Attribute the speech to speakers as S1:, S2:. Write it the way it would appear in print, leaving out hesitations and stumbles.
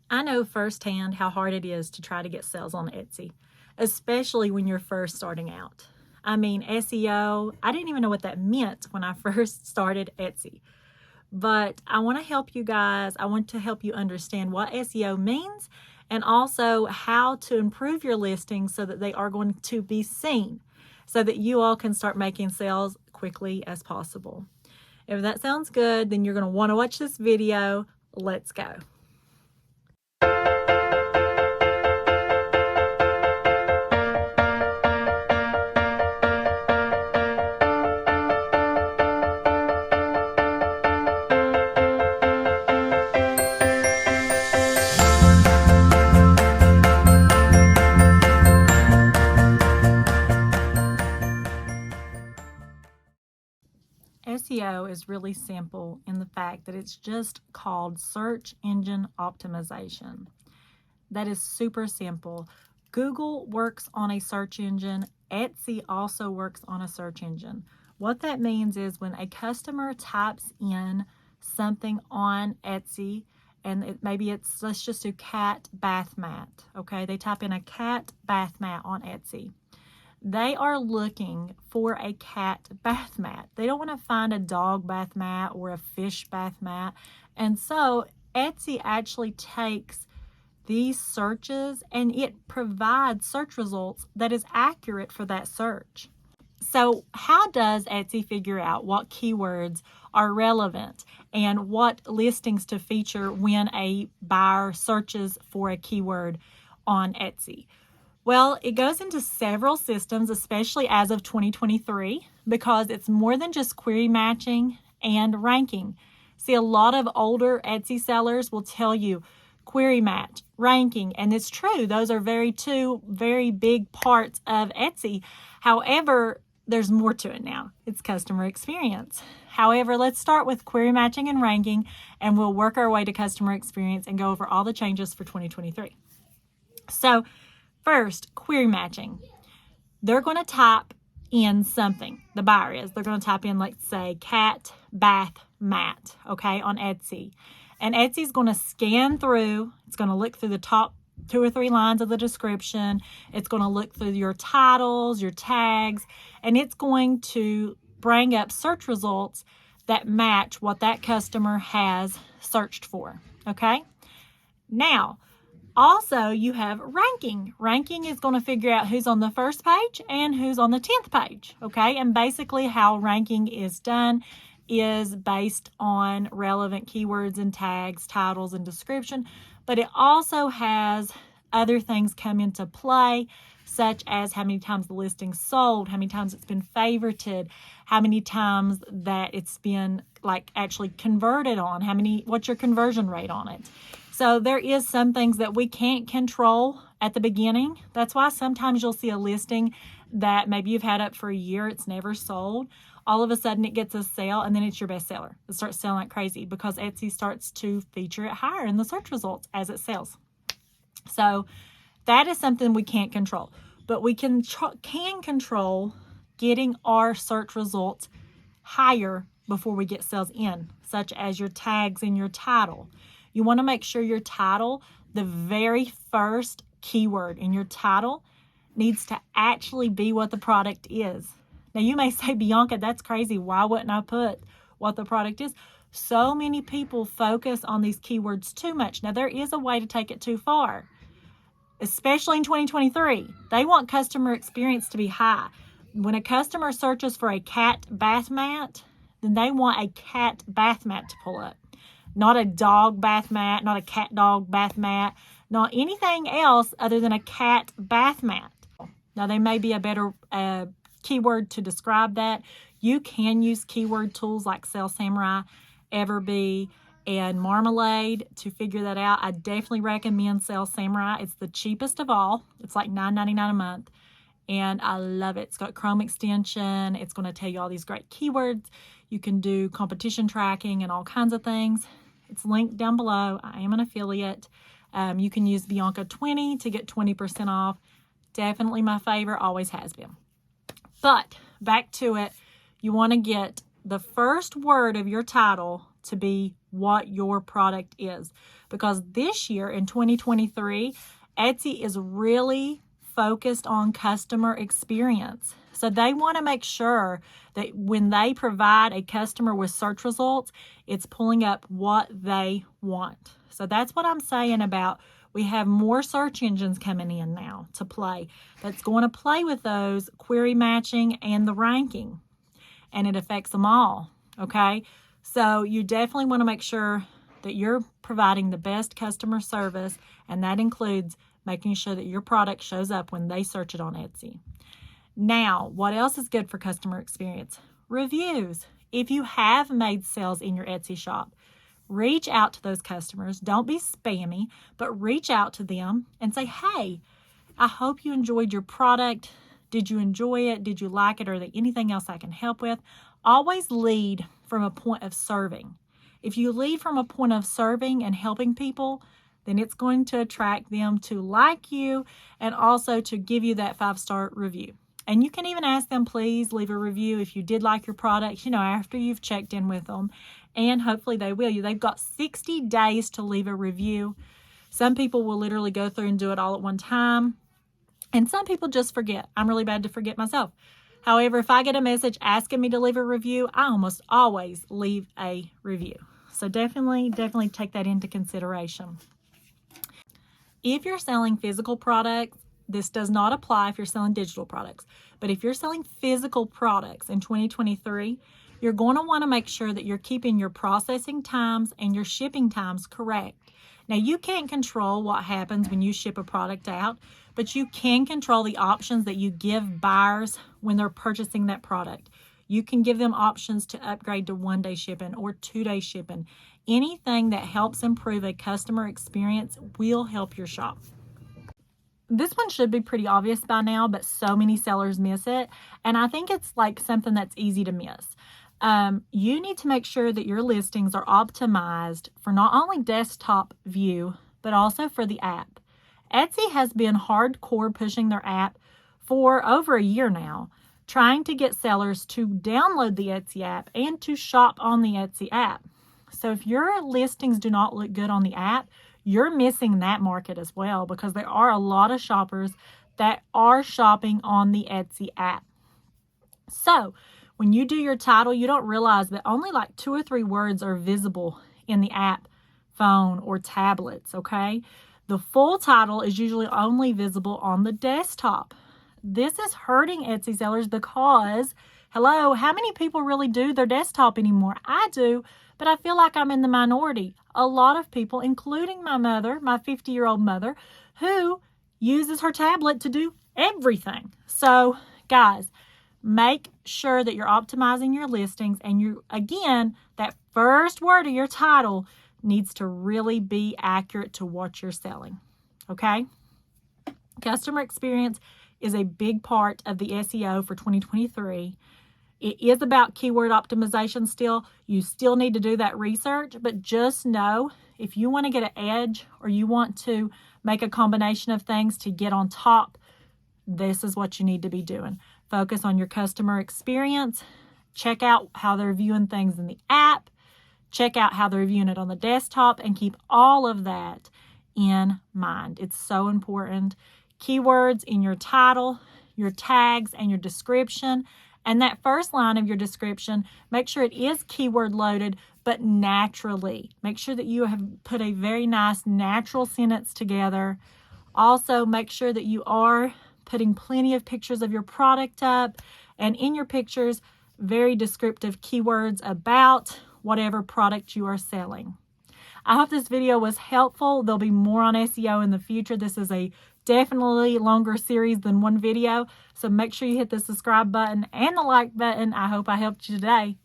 S1: I know firsthand how hard it is to try to get sales on Etsy, especially when you're first starting out. I mean, SEO, I didn't even know what that meant when I first started Etsy. But I want to help you guys. I want to help you understand what SEO means and also how to improve your listings so that they are going to be seen so that you all can start making sales quickly as possible. If that sounds good, then you're going to want to watch this video. Let's go. SEO is really simple in the fact that it's just called search engine optimization. That is super simple. Google works on a search engine. Etsy also works on a search engine. What that means is when a customer types in something on Etsy, and let's just do cat bath mat, okay? They type in a cat bath mat on Etsy. They are looking for a cat bath mat. They don't want to find a dog bath mat or a fish bath mat. And so Etsy actually takes these searches and it provides search results that is accurate for that search. So how does Etsy figure out what keywords are relevant and what listings to feature when a buyer searches for a keyword on Etsy? Well, it goes into several systems, especially as of 2023, because it's more than just query matching and ranking. See, a lot of older Etsy sellers will tell you query match, ranking, and it's true. Those are two very big parts of Etsy. However, there's more to it now. It's customer experience. However, let's start with query matching and ranking, and we'll work our way to customer experience and go over all the changes for 2023. So, first, query matching. They're going to type in something. The buyer is. They're going to type in, let's say, cat bath mat, okay, on Etsy. And Etsy's going to scan through. It's going to look through the top 2 or 3 lines of the description. It's going to look through your titles, your tags, and it's going to bring up search results that match what that customer has searched for, okay? Now, also, you have ranking. Ranking is going to figure out who's on the first page and who's on the 10th page, okay? And basically how ranking is done is based on relevant keywords and tags, titles, and description. But it also has other things come into play, such as how many times the listing's sold, how many times it's been favorited, how many times that it's been actually converted on, what's your conversion rate on it. So there is some things that we can't control at the beginning. That's why sometimes you'll see a listing that maybe you've had up for a year, it's never sold. All of a sudden it gets a sale and then it's your best seller. It starts selling like crazy because Etsy starts to feature it higher in the search results as it sells. So that is something we can't control. But we can control getting our search results higher before we get sales in, such as your tags and your title. You want to make sure your title, the very first keyword in your title, needs to actually be what the product is. Now, you may say, Bianca, that's crazy. Why wouldn't I put what the product is? So many people focus on these keywords too much. Now, there is a way to take it too far, especially in 2023. They want customer experience to be high. When a customer searches for a cat bath mat, then they want a cat bath mat to pull up. Not a dog bath mat, not a cat dog bath mat, not anything else other than a cat bath mat. Now, there may be a better keyword to describe that. You can use keyword tools like Sales Samurai, Everbee, and Marmalade to figure that out. I definitely recommend Sales Samurai. It's the cheapest of all. It's like $9.99 a month, and I love it. It's got Chrome extension. It's going to tell you all these great keywords. You can do competition tracking and all kinds of things. It's linked down below. I am an affiliate. You can use Bianca20 to get 20% off. Definitely my favorite, always has been. But back to it, you want to get the first word of your title to be what your product is. Because this year in 2023, Etsy is really focused on customer experience. So they want to make sure that when they provide a customer with search results, it's pulling up what they want. So that's what I'm saying about we have more search engines coming in now to play. That's going to play with those query matching and the ranking. And it affects them all, okay? So you definitely want to make sure that you're providing the best customer service, and that includes making sure that your product shows up when they search it on Etsy. Now, what else is good for customer experience? Reviews. If you have made sales in your Etsy shop, reach out to those customers. Don't be spammy, but reach out to them and say, hey, I hope you enjoyed your product. Did you enjoy it? Did you like it? Or is there anything else I can help with? Always lead from a point of serving. If you lead from a point of serving and helping people, then it's going to attract them to like you and also to give you that 5-star review. And you can even ask them, please leave a review if you did like your product, after you've checked in with them. And hopefully they will. They've got 60 days to leave a review. Some people will literally go through and do it all at one time. And some people just forget. I'm really bad to forget myself. However, if I get a message asking me to leave a review, I almost always leave a review. So definitely take that into consideration. If you're selling physical products, this does not apply if you're selling digital products. But if you're selling physical products in 2023, you're going to want to make sure that you're keeping your processing times and your shipping times correct. Now, you can't control what happens when you ship a product out, but you can control the options that you give buyers when they're purchasing that product. You can give them options to upgrade to 1-day shipping or 2-day shipping. Anything that helps improve a customer experience will help your shop. This one should be pretty obvious by now, but so many sellers miss it. And I think it's like something that's easy to miss. You need to make sure that your listings are optimized for not only desktop view, but also for the app. Etsy has been hardcore pushing their app for over a year now, trying to get sellers to download the Etsy app and to shop on the Etsy app. So if your listings do not look good on the app, you're missing that market as well, because there are a lot of shoppers that are shopping on the Etsy app. So when you do your title, you don't realize that only like 2 or 3 words are visible in the app, phone, or tablets, okay? The full title is usually only visible on the desktop. This is hurting Etsy sellers because, hello, how many people really do their desktop anymore? I do, but I feel like I'm in the minority. A lot of people, including my mother, my 50-year-old mother, who uses her tablet to do everything. So, guys, make sure that you're optimizing your listings, and again, that first word of your title needs to really be accurate to what you're selling, okay? Customer experience is a big part of the SEO for 2023. It is about keyword optimization still. You still need to do that research, but just know if you want to get an edge or you want to make a combination of things to get on top, this is what you need to be doing. Focus on your customer experience. Check out how they're viewing things in the app. Check out how they're viewing it on the desktop, and keep all of that in mind. It's so important. Keywords in your title, your tags, and your description. And that first line of your description, make sure it is keyword loaded, but naturally. Make sure that you have put a very nice natural sentence together. Also, make sure that you are putting plenty of pictures of your product up, and in your pictures, very descriptive keywords about whatever product you are selling. I hope this video was helpful. There'll be more on SEO in the future. This is a definitely longer series than one video, so make sure you hit the subscribe button and the like button. I hope I helped you today.